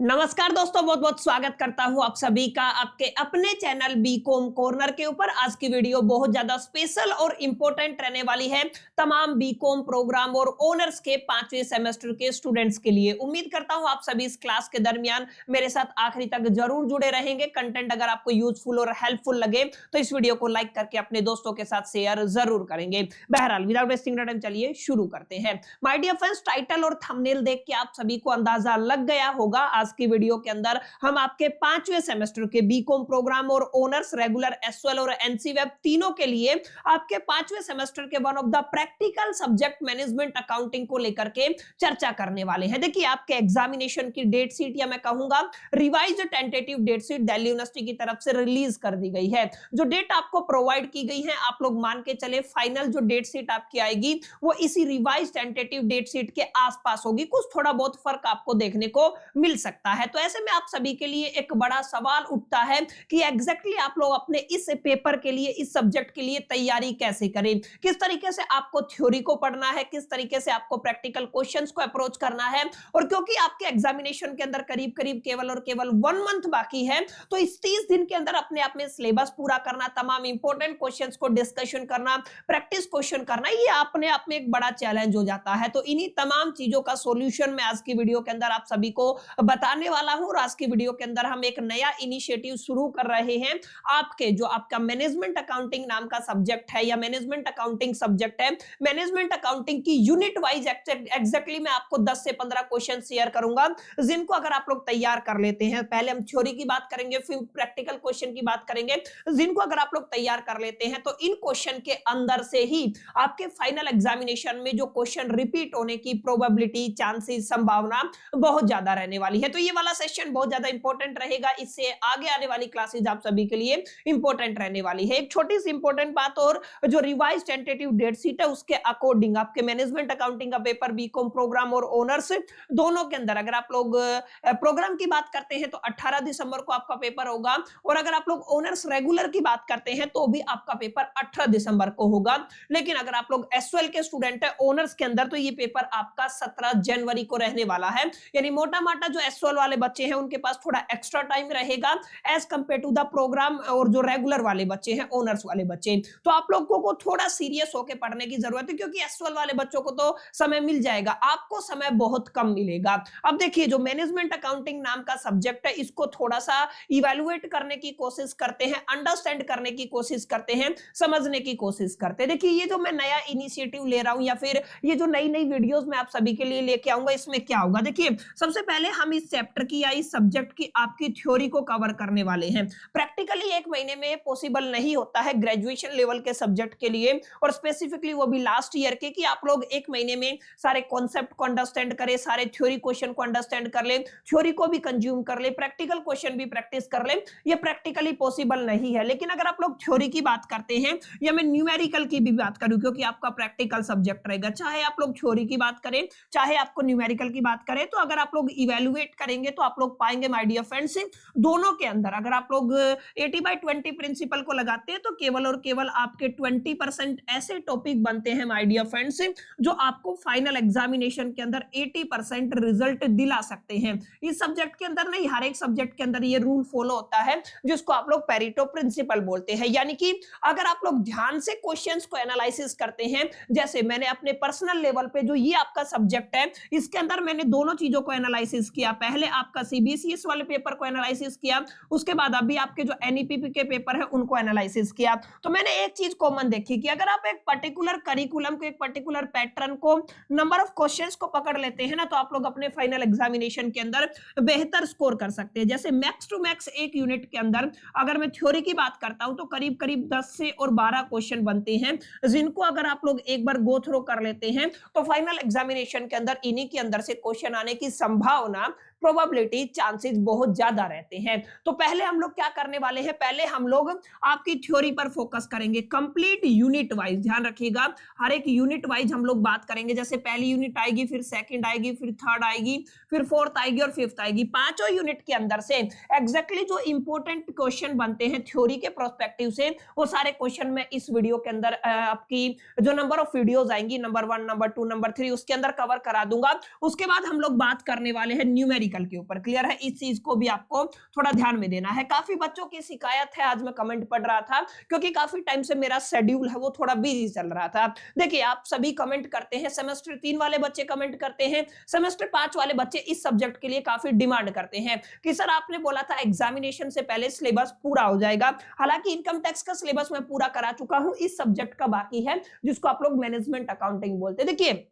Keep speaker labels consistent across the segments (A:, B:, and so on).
A: नमस्कार दोस्तों, बहुत बहुत स्वागत करता हूं आप सभी का आपके अपने चैनल बीकॉम कॉर्नर के ऊपर। आज की वीडियो बहुत ज्यादा स्पेशल और इंपॉर्टेंट रहने वाली है तमाम बीकॉम प्रोग्राम और ऑनर्स के 5वें सेमेस्टर के स्टूडेंट्स के लिए। उम्मीद करता हूं आप सभी इस क्लास के दरमियान मेरे साथ आखिरी तक जरूर जुड़े रहेंगे। कंटेंट अगर आपको यूजफुल और हेल्पफुल लगे तो इस वीडियो को लाइक करके अपने दोस्तों के साथ शेयर जरूर करेंगे। बहरहाल विदाउट वेस्टिंग टाइम चलिए शुरू करते हैं। माय डियर फ्रेंड्स, टाइटल और थंबनेल देख के आप सभी को अंदाजा लग गया होगा आज की वीडियो के अंदर हम आपके 5वें सेमेस्टर के बीकॉम प्रोग्राम और ऑनर्स रेगुलर एसएल और एनसी वेब तीनों के लिए आपके 5वें सेमेस्टर के one of the practical subject management accounting को लेकर के चर्चा करने वाले हैं। देखिए, आपके एग्जामिनेशन की डेट शीट या मैं कहूंगा revised tentative date sheet Delhi University की तरफ से रिलीज कर दी गई है। जो डेट आपको प्रोवाइड की गई है, आप लोग मान के चले फाइनल जो डेट शीट आपकी आएगी वो इसी रिवाइज्ड टेंटेटिव डेट शीट के आसपास होगी। कुछ थोड़ा बहुत फर्क आपको देखने को मिल सकता है। तो ऐसे में आप सभी के लिए एक बड़ा सवाल उठता है कि एग्जैक्टली आप लोग अपने इस पेपर के लिए, इस सब्जेक्ट के लिए तैयारी कैसे करें, किस तरीके से आपको थ्योरी को पढ़ना है, किस तरीके से आपको प्रैक्टिकल क्वेश्चंस को अप्रोच करना है। और क्योंकि आपके एग्जामिनेशन के अंदर करीब करीब केवल और केवल 1 मंथ बाकी है, तो इस 30 दिन के अंदर अपने आप में सिलेबस पूरा करना, तमाम इंपॉर्टेंट क्वेश्चंस को डिस्कशन करना, प्रैक्टिस क्वेश्चन करना, ये अपने आप में एक बड़ा चैलेंज हो जाता है। तो इन्हीं तमाम चीजों का सॉल्यूशन मैं आज की वीडियो के अंदर आप सभी को बताने वाला हूं। और आज की वीडियो के अंदर हम एक नया इनिशिएटिव शुरू कर रहे हैं। आपका मैनेजमेंट अकाउंटिंग नाम का सब्जेक्ट है या मैनेजमेंट अकाउंटिंग सब्जेक्ट है, मैनेजमेंट अकाउंटिंग की यूनिट वाइज एग्जैक्टली मैं आपको 10 से 15 क्वेश्चन शेयर करूंगा, जिनको अगर आप लोग तैयार कर लेते हैं, पहले हम थ्योरी की बात करेंगे फिर प्रैक्टिकल क्वेश्चन की बात करेंगे, जिनको अगर आप लोग तैयार कर लेते हैं तो इन क्वेश्चन के अंदर से ही आपके फाइनल एग्जामिनेशन में जो क्वेश्चन रिपीट होने की प्रोबेबिलिटी, चांसेस, संभावना बहुत ज्यादा रहने वाली है। तो ये वाला सेशन बहुत ज्यादा इंपॉर्टेंट रहेगा। इससे आगे आने वाली क्लासेस आप सभी के लिए इंपॉर्टेंट रहने वाली है। एक छोटी सी इंपॉर्टेंट बात, और जो रिवाइज टेंटेटिव डेट शीट है उसके अकॉर्डिंग आपके मैनेजमेंट अकाउंटिंग का पेपर बीकॉम प्रोग्राम और ऑनर्स दोनों के अंदर अगर आप लोग प्रोग्राम की बात करते हैं तो 18 दिसंबर को आपका पेपर होगा, और अगर आप लोग ऑनर्स रेगुलर की बात करते हैं तो भी आपका पेपर 18 दिसंबर को होगा। लेकिन अगर आप लोग एसएल के स्टूडेंट है ऑनर्स के अंदर, तो ये पेपर आपका 17 जनवरी को रहने वाला है। यानी मोटा माटा जो एसएल वाले बच्चे हैं उनके पास थोड़ा एक्स्ट्रा टाइम रहेगा as compared to the programme, और जो रेगुलर वाले बच्चे हैं, ऑनर्स वाले बच्चे, तो आप लोगों को थोड़ा सीरियस होकर पढ़ने की जरूरत है, क्योंकि एसएल वाले बच्चों को तो समय मिल जाएगा, आपको समय बहुत कम मिलेगा। अब देखिए, जो मैनेजमेंट अकाउंटिंग नाम का सब्जेक्ट है इसको थोड़ा सा इवैल्यूएट करने की कोशिश करते हैं, अंडरस्टैंड करने की कोशिश करते हैं, समझने की कोशिश करते हैं। देखिए, ये जो मैं नया इनिशिएटिव ले रहा हूं या फिर ये जो नई नई वीडियोस मैं आप सभी के लिए लेके आऊंगा, इसमें क्या होगा, देखिए सबसे पहले हम इस चैप्टर की या इस सब्जेक्ट की आपकी थ्योरी को कवर करने वाले हैं। प्रैक्टिकली 1 महीने में पॉसिबल नहीं होता है ग्रेजुएशन लेवल के सब्जेक्ट के लिए, और स्पेसिफिकली वो भी लास्ट ईयर के, कि आप लोग 1 महीने में सारे कॉन्सेप्ट को अंडरस्टैंड करें, सारे थ्योरी क्वेश्चन को अंडरस्टैंड कर ले, थ्योरी को भी कंज्यूम कर ले, प्रैक्टिकल क्वेश्चन भी प्रैक्टिस कर ले। ये प्रैक्टिकली पॉसिबल नहीं है। लेकिन अगर आप लोग थ्योरी की बात करते हैं या मैं न्यूमेरिकल की भी बात करूं, क्योंकि आपका प्रैक्टिकल सब्जेक्ट रहेगा, चाहे आप लोग थ्योरी की बात करें चाहे आपको न्यूमेरिकल की बात करें, तो अगर आप लोग इवैल्यूएट करेंगे तो आप लोग पाएंगे माय डियर फ्रेंड्स, दोनों के अंदर अगर आप लोग 80/20 प्रिंसिपल को लगाते हैं तो केवल और केवल आपके 20% ऐसे टॉपिक बनते हैं माय डियर फ्रेंड्स, जो आपको फाइनल एग्जामिनेशन के अंदर 80% रिजल्ट दिला सकते हैं। इस सब्जेक्ट के अंदर नहीं, हर एक सब्जेक्ट के अंदर ये रूल फॉलो होता है जिसको आप लोग पेरेटो प्रिंसिपल बोलते हैं। यानी कि अगर आप लोग ध्यान से क्वेश्चंस को एनालिसिस करते हैं, जैसे मैंने अपने पर्सनल लेवल पे जो ये आपका सब्जेक्ट है इसके अंदर मैंने दोनों चीजों को एनालिसिस किया। पहले आपका सीबीएसई वाले पेपर को एनालिसिस किया, उसके बाद अभी आपके जो एनईपीपी के पेपर है उनको एनालिसिस किया। तो मैंने एक चीज कॉमन देखी कि अगर आप एक पर्टिकुलर करिकुलम को, एक पर्टिकुलर पैटर्न को, नंबर ऑफ क्वेश्चंस को पकड़ लेते हैं ना, तो आप लोग अपने फाइनल एग्जामिनेशन के अंदर बेहतर स्कोर कर सकते हैं। जैसे मैक्स टू मैक्स एक यूनिट के अंदर अगर मैं थ्योरी की बात करता हूं तो करीब करीब 10 से और 12 क्वेश्चन बनते हैं, जिनको अगर आप लोग एक बार गो थ्रू कर लेते हैं तो फाइनल एग्जामिनेशन के अंदर इन्हीं के अंदर से क्वेश्चन आने की संभावना, प्रोबेबिलिटी, चांसेस बहुत ज्यादा रहते हैं। तो पहले हम लोग क्या करने वाले हैं, पहले हम लोग आपकी थ्योरी पर फोकस करेंगे कंप्लीट यूनिट वाइज। ध्यान रखिएगा, हर एक यूनिट वाइज हम लोग बात करेंगे। जैसे पहली यूनिट आएगी, फिर सेकंड आएगी, फिर थर्ड आएगी, फिर फोर्थ आएगी और फिफ्थ आएगी। पांचों यूनिट के अंदर से एग्जैक्टली जो इंपॉर्टेंट क्वेश्चन बनते हैं थ्योरी के प्रोस्पेक्टिव से, वो सारे क्वेश्चन मैं इस वीडियो के अंदर आपकी जो नंबर ऑफ वीडियोस आएंगी, नंबर 1, नंबर 2, नंबर 3, उसके अंदर कवर करा दूंगा। उसके बाद हम लोग बात करने वाले हैं न्यूमेरिकल न्यूमेरिकल के ऊपर। क्लियर है, इस चीज को भी आपको थोड़ा ध्यान में देना है। काफी बच्चों की शिकायत है, आज मैं कमेंट पढ़ रहा था क्योंकि काफी टाइम से मेरा शेड्यूल है वो थोड़ा बिजी चल रहा था। देखिए आप सभी कमेंट करते हैं, सेमेस्टर 3 वाले बच्चे कमेंट करते हैं, सेमेस्टर 5 वाले बच्चे इस सब्जेक्ट के लिए काफी डिमांड करते हैं कि सर आपने बोला था एग्जामिनेशन से पहले सिलेबस पूरा हो जाएगा। हालांकि इनकम टैक्स का सिलेबस मैं पूरा करा चुका हूं, इस सब्जेक्ट का बाकी है जिसको आप लोग मैनेजमेंट अकाउंटिंग बोलते हैं। देखिए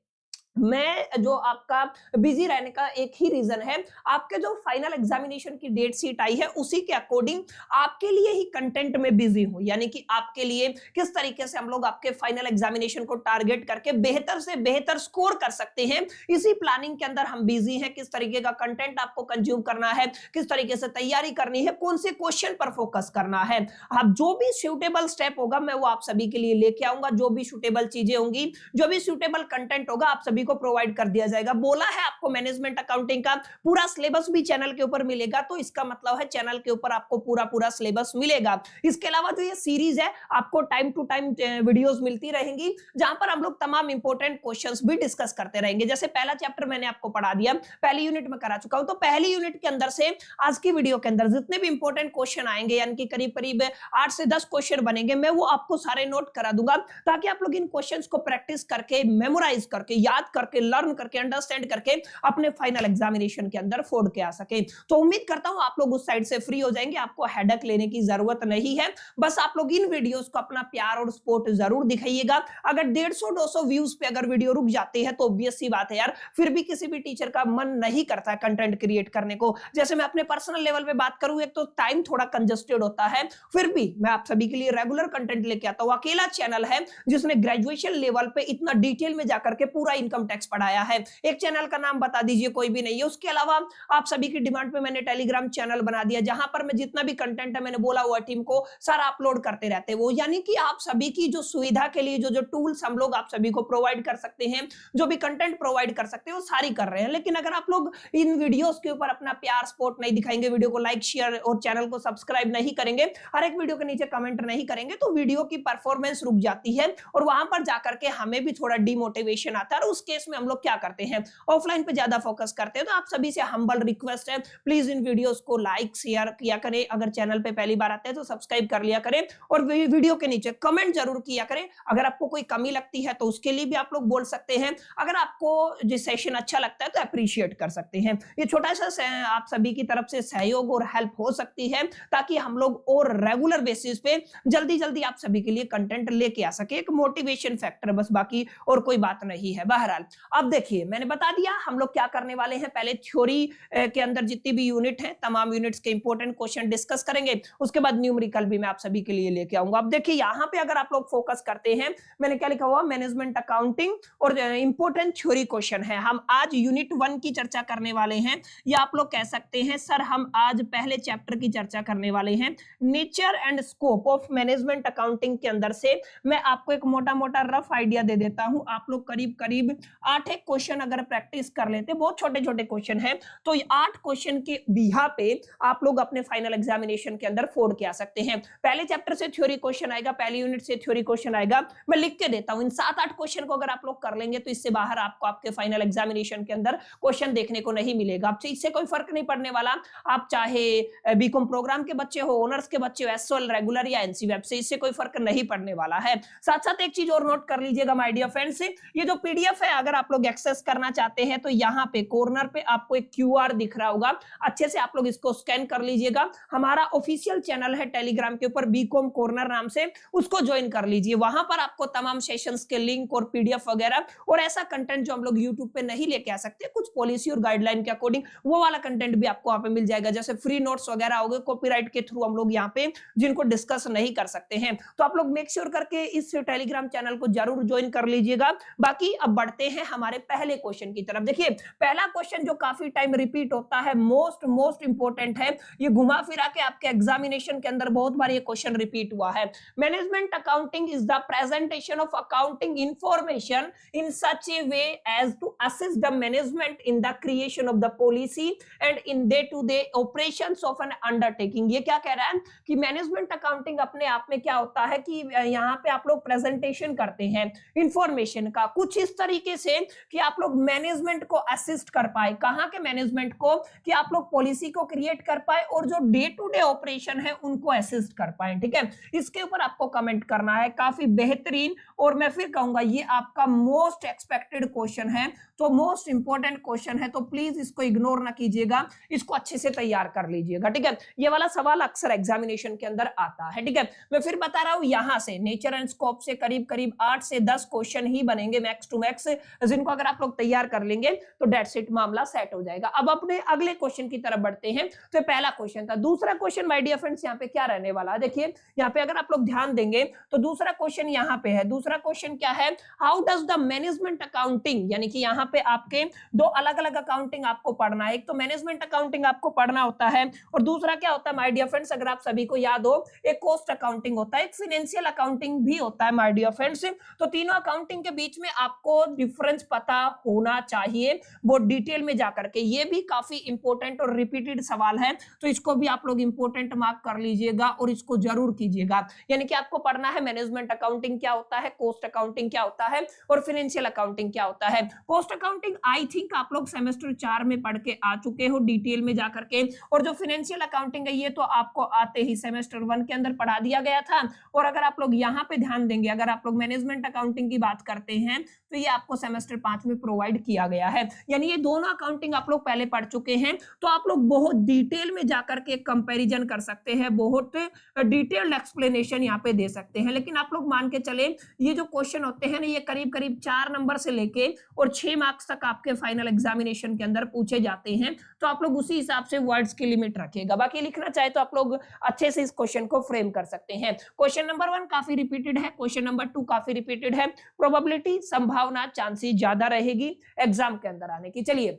A: मैं जो आपका बिजी रहने का एक ही रीजन है, आपके जो फाइनल एग्जामिनेशन की डेट शीट आई है उसी के अकॉर्डिंग आपके लिए ही कंटेंट में बिजी हूं, यानी कि आपके लिए किस तरीके से हम लोग आपके फाइनल एग्जामिनेशन को टारगेट करके बेहतर से बेहतर स्कोर कर सकते हैं, इसी प्लानिंग के अंदर हम बिजी हैं। किस तरीके का कंटेंट आपको कंज्यूम करना है, किस तरीके से तैयारी करनी है, कौन से क्वेश्चन पर फोकस करना है। आप जो भी सूटेबल स्टेप होगा मैं वो आप सभी के लिए लेके आऊंगा, जो भी सूटेबल चीजें होंगी, जो भी सूटेबल कंटेंट होगा आप सभी को प्रोवाइड कर दिया जाएगा। बोला है आपको मैनेजमेंट अकाउंटिंग का पूरा सिलेबस भी चैनल के ऊपर मिलेगा, तो इसका मतलब है चैनल के ऊपर आपको पूरा सिलेबस मिलेगा। इसके अलावा जो ये सीरीज है आपको टाइम टू टाइम वीडियोस मिलती रहेंगी जहां पर हम लोग तमाम इंपॉर्टेंट क्वेश्चंस भी डिस्कस करते रहेंगे। जैसे पहला चैप्टर मैंने आपको पढ़ा दिया, पहली यूनिट में करा चुका हूं, तो पहली यूनिट के अंदर से आज की वीडियो के अंदर जितने भी इंपॉर्टेंट क्वेश्चन आएंगे, यानी कि करीब 8 से 10 क्वेश्चन बनेंगे, मैं वो आपको सारे नोट करा दूंगा ताकि आप लोग इन क्वेश्चंस को प्रैक्टिस करके, मेमोराइज करके, याद करके, लर्न करके, अंडरस्टैंड करके अपने फाइनल एग्जामिनेशन के अंदर फोड़ के आ सके। तो उम्मीद करता हूं आप लोग उस साइड से फ्री हो जाएंगे, आपको हेडेक लेने की जरूरत नहीं है। बस आप लोग इन वीडियोस को अपना प्यार और सपोर्ट जरूर दिखाइएगा। अगर 150-200 व्यूज पे अगर वीडियो रुक जाती है तो ऑब्वियस सी बात है यार, फिर भी किसी भी टीचर का मन नहीं करता कंटेंट क्रिएट करने को। जैसे मैं अपने पर्सनल लेवल पे बात करूं, एक तो टाइम थोड़ा कंजस्टेड होता है, फिर भी मैं आप सभी के लिए रेगुलर कंटेंट लेके आता हूं। अकेला चैनल है जिसने ग्रेजुएशन लेवल पे इतना डिटेल में जाकर के पूरा इनकम टैक्स पढ़ाया है। एक चैनल का नाम बता दीजिए, कोई भी नहीं है। उसके अलावा आप सभी की डिमांड पे मैंने टेलीग्राम चैनल बना दिया जहां पर मैं जितना भी कंटेंट है मैंने बोला हुआ टीम को सारा अपलोड करते रहते हैं वो, यानी कि आप सभी की जो सुविधा के लिए जो टूल्स हम लोग आप सभी को प्रोवाइड कर सकते हैं, जो भी कंटेंट प्रोवाइड कर सकते हैं वो सारी कर रहे हैं। लेकिन अगर आप लोग इन वीडियोस के ऊपर अपना प्यार सपोर्ट नहीं दिखाएंगे, वीडियो को लाइक शेयर और चैनल को सब्सक्राइब नहीं करेंगे, हर एक वीडियो के नीचे कमेंट नहीं करेंगे, तो वीडियो की परफॉर्मेंस रुक जाती है और वहां पर जाकर के हमें भी थोड़ा डिमोटिवेशन आता है। और उस केस में हम लोग क्या करते हैं, ऑफलाइन पे ज्यादा फोकस करते हैं। तो आप सभी से हम्बल रिक्वेस्ट है, प्लीज इन वीडियोस को लाइक शेयर किया करें, अगर चैनल पे पहली बार आते हैं तो सब्सक्राइब कर लिया करें और वीडियो के नीचे कमेंट जरूर किया करें। अगर आपको कोई कमी लगती है तो उसके लिए भी आप लोग बोल सकते हैं। अगर आपको जो सेशन अच्छा लगता है तो अप्रिशिएट कर सकते हैं। ये छोटा सा आप सभी की तरफ से सहयोग और हेल्प हो सकती है ताकि हम लोग और रेगुलर बेसिस पे जल्दी आप सभी के लिए कंटेंट लेके आ सके। एक मोटिवेशन फैक्टर बस, बाकी और कोई बात नहीं है। बहरहाल अब देखिए मैंने बता दिया हम लोग क्या करने वाले हैं। पहले थ्योरी के अंदर जितनी भी यूनिट है तमाम यूनिट्स के इंपॉर्टेंट क्वेश्चन डिस्कस करेंगे, उसके बाद न्यूमेरिकल भी मैं आप सभी के लिए लेके आऊंगा। अब देखिए यहाँ पे अगर आप लोग फोकस करते हैं, मैंने क्या लिखा हुआ, मैनेजमेंट अकाउंटिंग और इंपॉर्टेंट थ्योरी क्वेश्चन है। हम आज यूनिट 1 की चर्चा करने वाले हैं, या आप लोग कह सकते हैं सर हम आज पहले चैप्टर की चर्चा करने वाले हैं। Nature and scope of management accounting के अंदर से मैं आपको एक मोटा रफ आइडिया दे देता हूं। आप लोग करीब 8 क्वेश्चन अगर प्रैक्टिस कर लेते, बहुत छोटे क्वेश्चन है, तो 8 क्वेश्चन के बिहा पे आप लोग अपने फाइनल एग्जामिनेशन के अंदर फोड़ के आ सकते हैं। पहले चैप्टर से थ्योरी क्वेश्चन आएगा, पहली यूनिट से थ्योरी क्वेश्चन आएगा, मैं लिख के देता हूं। इन 7-8 क्वेश्चन को अगर आप लोग कर लेंगे तो इससे बाहर आपको आपके फाइनल एग्जामिनेशन के अंदर क्वेश्चन देखने को नहीं मिलेगा। आपसे इससे कोई फर्क नहीं पड़ने वाला, आप चाहे बीकॉम प्रोग्राम के बच्चे हो, ऑनर्स के बच्चे हो, एसओएल रेगुलर या एनसी वेब से, इससे कोई फर्क नहीं पड़ने वाला है। साथ एक चीज और नोट कर लीजिएगा माय डियर फ्रेंड्स, ये जो पीडीएफ है अगर आप लोग एक्सेस करना चाहते हैं तो यहाँ पे कॉर्नर पे आपको एक क्यूआर दिख रहा होगा, अच्छे से आप लोग इसको स्कैन कर लीजिएगा। हमारा ऑफिशियल चैनल है टेलीग्राम के ऊपर बीकॉम कॉर्नर नाम से, उसको ज्वाइन कर लीजिए। वहां पर आपको तमाम सेशंस के लिंक और पीडीएफ वगैरह और ऐसा कंटेंट जो हम लोग यूट्यूब पे नहीं लेके आ सकते, कुछ पॉलिसी और गाइडलाइन के अकॉर्डिंग, वो वाला कंटेंट भी आपको वहां पे मिल जाएगा। जैसे फ्री नोट्स वगैरह हो गए कॉपीराइट के थ्रू हम लोग यहाँ पे जिनको डिस्कस नहीं कर सकते हैं, तो आप लोग मेक श्योर करके इस टेलीग्राम चैनल को जरूर ज्वाइन कर लीजिएगा। बाकी अब बढ़ते हैं हमारे पहले क्वेश्चन की तरफ। देखिए पहला क्वेश्चन जो काफी टाइम रिपीट होता है, मोस्ट इंपोर्टेंट है, ये घुमा फिरा के आपके एग्जामिनेशन के अंदर बहुत बार ये क्वेश्चन रिपीट हुआ है। Management accounting is the presentation of accounting information in such a way as to assist the management in the creation of the policy and in day to day operations of an undertaking. ये क्या कह रहा है कि management accounting अपने आप में क्या होता है कि यहाँ पे आप लोग प्रेजेंटेशन करते हैं इंफॉर्मेशन का, कुछ इस तरीके से कि आप लोग मैनेजमेंट को असिस्ट कर पाए, कहां के मैनेजमेंट को, कि आप लोग पॉलिसी को क्रिएट कर पाए और जो डे टू डे ऑपरेशन है उनको असिस्ट कर पाए। ठीक है, इसके ऊपर आपको कमेंट करना है। काफी बेहतरीन, और मैं फिर कहूंगा ये आपका मोस्ट एक्सपेक्टेड क्वेश्चन है, तो मोस्ट इंपॉर्टेंट क्वेश्चन है, तो प्लीज इसको इग्नोर ना कीजिएगा, इसको अच्छे से तैयार कर लीजिएगा। ठीक है, ये वाला सवाल अक्सर एग्जामिनेशन के अंदर आता है। ठीक है, मैं फिर बता रहा हूं, यहां से नेचर एंड स्कोप से करीब करीब 8 से 10 क्वेश्चन ही बनेंगे मैक्स टू मैक्स, जिनको अगर आप लोग तैयार कर लेंगे तो डेट्स इट, मामला सेट हो जाएगा। अब अपने अगले क्वेश्चन की तरफ बढ़ते हैं। तो पहला क्वेश्चन था। दूसरा क्वेश्चन माय डियर फ्रेंड्स यहाँ पे क्या रहने वाला है, देखिए यहाँ पे अगर आप लोग ध्यान देंगे तो दूसरा क्वेश्चन यहाँ पे है। दूसरा क्वेश्चन क्या है, how does the management accounting, यानी कि यहाँ पे आपके दो अलग अलग अकाउंटिंग आपको पढ़ना है। एक तो मैनेजमेंट अकाउंटिंग आपको पढ़ना होता है, और दूसरा क्या होता है माय डियर फ्रेंड्स, अगर आप सभी को याद हो, एक कॉस्ट अकाउंटिंग होता है, एक फाइनेंशियल अकाउंटिंग भी होता है माय डियर फ्रेंड्स। तो तीनों अकाउंटिंग के बीच में आपको डिफरेंस पता होना चाहिए, वो डिटेल में जाकर के। ये भी काफी इंपॉर्टेंट और रिपीटेड सवाल है, तो इसको भी आप लोग इंपॉर्टेंट मार्क कर लीजिएगा और इसको जरूर कीजिएगा। यानी कि आपको पढ़ना है मैनेजमेंट अकाउंटिंग क्या होता है, कॉस्ट अकाउंटिंग क्या होता है, और फाइनेंशियल अकाउंटिंग क्या होता है। कॉस्ट अकाउंटिंग आई थिंक आप लोग सेमेस्टर 4 में पढ़ के आ चुके हो डिटेल में जाकर के, और जो फाइनेंशियल अकाउंटिंग है ये तो आपको आते ही सेमेस्टर 1 के अंदर पढ़ा दिया गया था। और अगर आप लोग यहाँ पे ध्यान देंगे, अगर आप लोग मैनेजमेंट अकाउंटिंग की बात करते हैं तो ये आपको सेमेस्टर 5 में प्रोवाइड किया गया है। यानी ये दोनों अकाउंटिंग आप लोग पहले पढ़ चुके हैं, तो आप लोग बहुत डिटेल में जाकर के कंपैरिजन कर सकते हैं, बहुत डिटेल्ड एक्सप्लेनेशन यहाँ पे दे सकते हैं। लेकिन आप लोग मान के चले ये जो क्वेश्चन होते हैं ना, ये करीब करीब 4 नंबर से लेके और 6 मार्क्स तक आपके फाइनल एग्जामिनेशन के अंदर पूछे जाते हैं, तो आप लोग उसी हिसाब से वर्ड्स की लिमिट रखिएगा। बाकी लिखना चाहे तो आप लोग अच्छे से इस क्वेश्चन को फ्रेम कर सकते हैं। क्वेश्चन नंबर 1 काफी रिपीटेड है, क्वेश्चन नंबर 2 काफी रिपीटेड है, प्रोबेबिलिटी संभावना चांसेस ज्यादा रहेगी एग्जाम के अंदर आने की। चलिए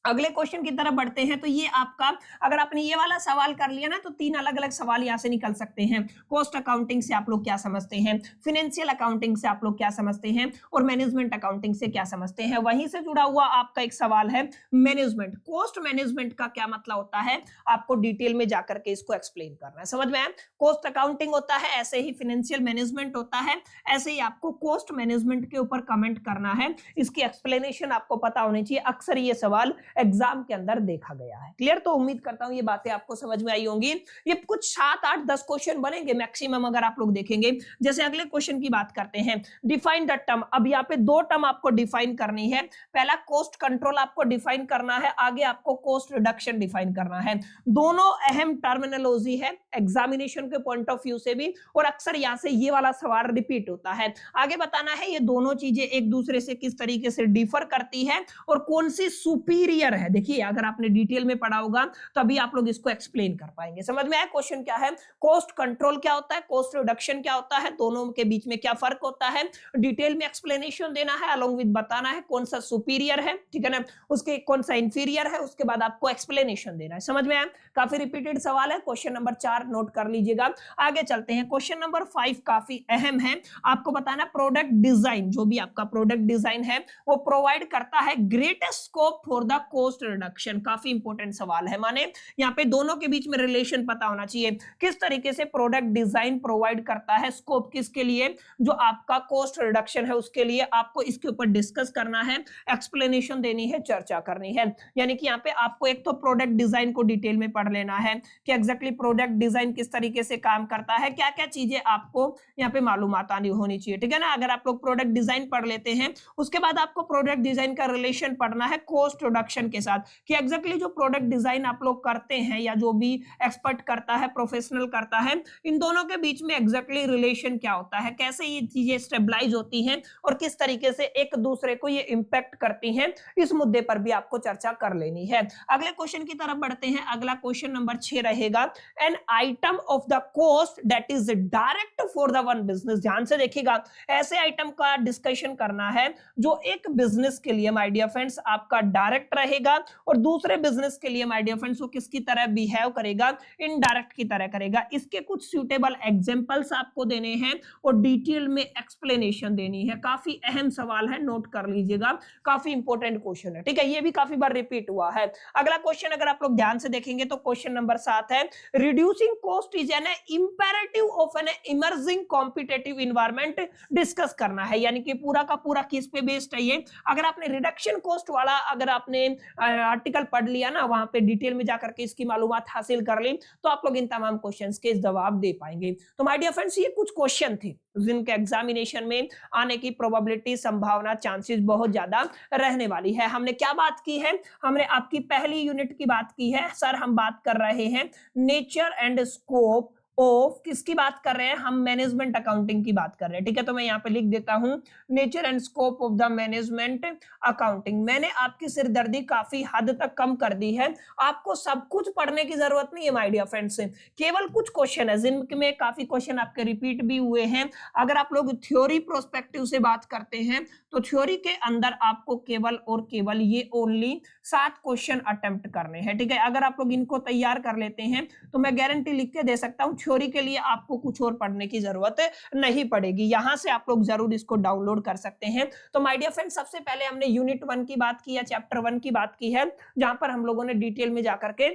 A: अगले क्वेश्चन की तरफ बढ़ते हैं। तो ये आपका, अगर आपने ये वाला सवाल कर लिया ना, तो 3 अलग अलग सवाल यहाँ से निकल सकते हैं। कॉस्ट अकाउंटिंग से आप लोग क्या समझते हैं, फाइनेंशियल अकाउंटिंग से आप लोग क्या समझते हैं, और मैनेजमेंट अकाउंटिंग से क्या समझते हैं। वहीं से जुड़ा हुआ आपका एक सवाल है मैनेजमेंट, कॉस्ट मैनेजमेंट का क्या मतलब होता है, आपको डिटेल में जाकर के इसको एक्सप्लेन करना है। समझ में आया, कॉस्ट अकाउंटिंग होता है, ऐसे ही फाइनेंशियल मैनेजमेंट होता है, ऐसे ही आपको कॉस्ट मैनेजमेंट के ऊपर कमेंट करना है। इसकी एक्सप्लेनेशन आपको पता होनी चाहिए, अक्सर ये सवाल एग्जाम के अंदर देखा गया है। क्लियर, तो उम्मीद करता हूं ये बातें आपको समझ में आई होंगी। ये कुछ 7, 8, 10 क्वेश्चन बनेंगे मैक्सिमम अगर आप लोग देखेंगे। जैसे अगले क्वेश्चन की बात करते हैं, डिफाइन द टर्म। अब यहाँ पे 2 टर्म आपको डिफाइन करनी है। पहला कॉस्ट कंट्रोल आपको डिफाइन करना है, आगे आपको कॉस्ट रिडक्शन डिफाइन करना है। दोनों अहम टर्मिनोलॉजी है एग्जामिनेशन के पॉइंट ऑफ व्यू से भी, और अक्सर यहाँ से ये वाला सवाल रिपीट होता है। आगे बताना है ये दोनों चीजें एक दूसरे से किस तरीके से डिफर करती है और कौन सी सुपीरियर है। देखिए अगर आपने डिटेल में पढ़ा होगा तभी आप लोग इसको एक्सप्लेन कर पाएंगे। समझ में आया क्वेश्चन क्या है, कॉस्ट कंट्रोल क्या होता है, कॉस्ट रिडक्शन क्या होता है, दोनों के बीच में क्या फर्क होता है, डिटेल में एक्सप्लेनेशन देना है, अलोंग विद बताना है कौन सा सुपीरियर है, ठीक है ना, उसके कौन सा इंफीरियर है, उसके बाद आपको एक्सप्लेनेशन देना है। समझ में आया, काफी रिपीटेड सवाल है। क्वेश्चन नंबर 4 नोट कर लीजिएगा। आगे चलते हैं, क्वेश्चन नंबर 5 काफी अहम है, आपको बताना प्रोडक्ट डिजाइन, जो भी आपका प्रोडक्ट डिजाइन है वो प्रोवाइड करता है greatest scope for the cost reduction. काफी इंपॉर्टेंट सवाल है, माने यहाँ पे दोनों के बीच में रिलेशन पता होना चाहिए, किस तरीके से प्रोडक्ट डिजाइन प्रोवाइड करता है स्कोप किसके लिए, जो आपका कॉस्ट रिडक्शन है उसके लिए। आपको इसके ऊपर डिस्कस करना है, एक्सप्लेनेशन देनी है, चर्चा करनी है। यानी कि यहाँ पे आपको एक तो प्रोडक्ट डिजाइन को डिटेल में पढ़ लेना है कि एग्जैक्टली प्रोडक्ट डिजाइन किस तरीके से काम करता है, क्या क्या चीजें आपको यहाँ पे मालूमात आनी होनी चाहिए, ठीक है ना। अगर आप लोग प्रोडक्ट डिजाइन पढ़ लेते हैं, उसके बाद आपको प्रोडक्ट डिजाइन का रिलेशन पढ़ना है कॉस्ट रिडक्शन के साथ, कि एग्जैक्टली जो प्रोडक्ट डिजाइन आप लोग करते हैं या जो भी एक्सपर्ट करता है, प्रोफेशनल करता है, इन दोनों के बीच में एग्जैक्टली रिलेशन क्या होता है, कैसे ये चीजें स्टेबलाइज होती हैं और किस तरीके से एक दूसरे को ये इंपैक्ट करती हैं, इस मुद्दे पर भी आपको चर्चा कर लेनी है। अगले क्वेश्चन की तरफ बढ़ते हैं। अगला क्वेश्चन नंबर 6 रहेगा, an item of the cost that is direct for the one business. ध्यान से देखिएगा, ऐसे आइटम का डिस्कशन करना है जो एक बिजनेस के लिए माय डियर फ्रेंड्स आपका डायरेक्ट रहे रहेगा और दूसरे बिजनेस के लिए माय डियर फ्रेंड्स वो किसकी तरह बिहेव करेगा, इनडायरेक्ट की तरह करेगा। इसके कुछ सूटेबल एग्जांपल्स आपको देने हैं और डिटेल में एक्सप्लेनेशन देनी है। काफी अहम सवाल है, नोट कर लीजिएगा, काफी इंपॉर्टेंट क्वेश्चन है, ठीक है। ये भी काफी बार रिपीट हुआ है। अगला क्वेश्चन अगर आप लोग ध्यान से देखेंगे तो क्वेश्चन नंबर 7 है, reducing cost is an imperative of an emerging competitive environment discuss करना है। यानी कि पूरा का पूरा किस पे बेस्ड है ये। अगर आपने रिडक्शन कॉस्ट वाला अगर आपने आर्टिकल पढ़ लिया ना, वहां पे डिटेल में जाकर के इसकी मालूमात हासिल कर ली, तो आप लोग इन तमाम क्वेश्चंस के जवाब दे पाएंगे। तो माय डियर फ्रेंड्स ये कुछ क्वेश्चन थे जिनके एग्जामिनेशन में आने की प्रोबेबिलिटी, संभावना, चांसेस बहुत ज्यादा रहने वाली है। हमने क्या बात की है, हमने आपकी पहली यूनिट की बात की है। सर हम बात कर रहे हैं नेचर एंड स्कोप ऑफ, किसकी बात कर रहे हैं हम, मैनेजमेंट अकाउंटिंग की बात कर रहे हैं, ठीक है। तो मैं यहाँ पे लिख देता हूं nature and scope of the management accounting. मैंने आपकी सिरदर्दी काफी हद तक कम कर दी है। आपको सब कुछ पढ़ने की जरूरत नहीं है माय डियर फ्रेंड्स, केवल कुछ क्वेश्चन है जिनमें काफी क्वेश्चन आपके रिपीट भी हुए हैं। अगर आप लोग थ्योरी प्रोस्पेक्टिव से बात करते हैं तो थ्योरी के अंदर आपको केवल और केवल ये ओनली 7 क्वेश्चन अटेम्प्ट करने हैं, ठीक है। अगर आप लोग इनको तैयार कर लेते हैं तो मैं गारंटी लिख के दे सकता हूं थ्योरी के लिए आपको कुछ और पढ़ने की जरूरत नहीं पड़ेगी। यहां से आप लोग जरूर इसको डाउनलोड कर सकते हैं। तो माय डियर फ्रेंड्स सबसे पहले हमने यूनिट 1 की बात की है, चैप्टर 1 की बात की है, जहां पर हम लोगों ने डिटेल में जाकर के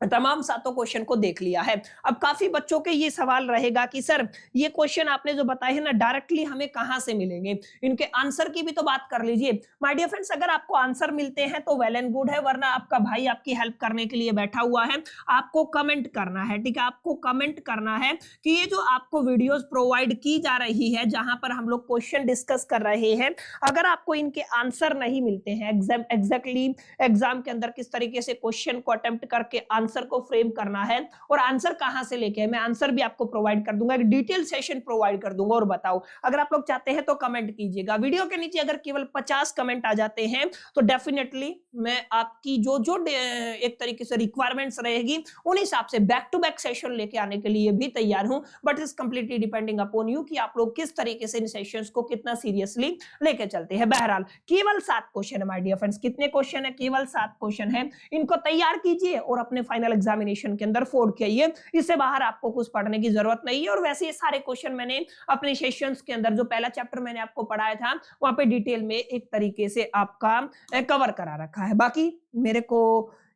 A: तमाम 7 क्वेश्चन को देख लिया है। अब काफी बच्चों के ये सवाल रहेगा कि सर ये क्वेश्चन आपने जो बताए हैं ना डायरेक्टली हमें कहां से मिलेंगे, इनके आंसर की भी तो बात कर लीजिए। माय डियर फ्रेंड्स अगर आपको आंसर मिलते हैं तो वेल एंड गुड है, वरना आपका भाई आपकी हेल्प करने के लिए बैठा हुआ है। आपको कमेंट करना है, ठीक है, आपको कमेंट करना है कि ये जो आपको वीडियोस प्रोवाइड की जा रही है जहां पर हम लोग क्वेश्चन डिस्कस कर रहे हैं, अगर आपको इनके आंसर नहीं मिलते हैं एग्जैक्टली एग्जाम के अंदर किस तरीके से क्वेश्चन को अटेम्प्ट करके आंसर को फ्रेम करना है और आंसर कहां से लेके है, मैं आंसर भी आपको प्रोवाइड कर दूंगा, एक डिटेल सेशन प्रोवाइड कर दूंगा। और बताओ अगर आप लोग चाहते हैं तो कमेंट कीजिएगा। वीडियो के नीचे अगर केवल 50 कमेंट आ जाते हैं तो डेफिनेटली मैं आपकी जो जो एक तरीके से रिक्वायरमेंट्स रहेगी उन हिसाब से बैक टू बैक सेशन लेके आने के लिए भी तैयार हूं। But is completely depending upon you कि आप लोग किस तरीके से इन सेशंस को कितना सीरियसली लेके चलते हैं। बहरहाल केवल 7 क्वेश्चन है माय डियर फ्रेंड्स। कितने क्वेश्चन है, केवल 7 क्वेश्चन है। इनको तैयार कीजिए और अपने फाइनल एग्जामिनेशन के अंदर फोड़ के आइए। इससे बाहर आपको कुछ पढ़ने की जरूरत नहीं है। और वैसे ये सारे क्वेश्चन मैंने अपने सेशंस के अंदर जो पहला चैप्टर मैंने आपको पढ़ाया था वहां पे डिटेल में एक तरीके से आपका कवर करा रखा है। बाकी मेरे को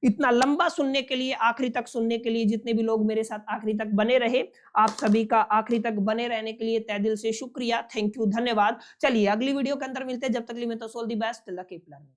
A: इतना लंबा सुनने के लिए, आखिरी तक सुनने के लिए, जितने भी लोग मेरे साथ आखिरी तक बने रहे, आप सभी का आखिरी तक बने रहने के लिए तहे दिल से शुक्रिया, थैंक यू, धन्यवाद। चलिए अगली वीडियो के अंदर मिलते हैं, जब तक के लिए मैं तो all the best, lucky plan.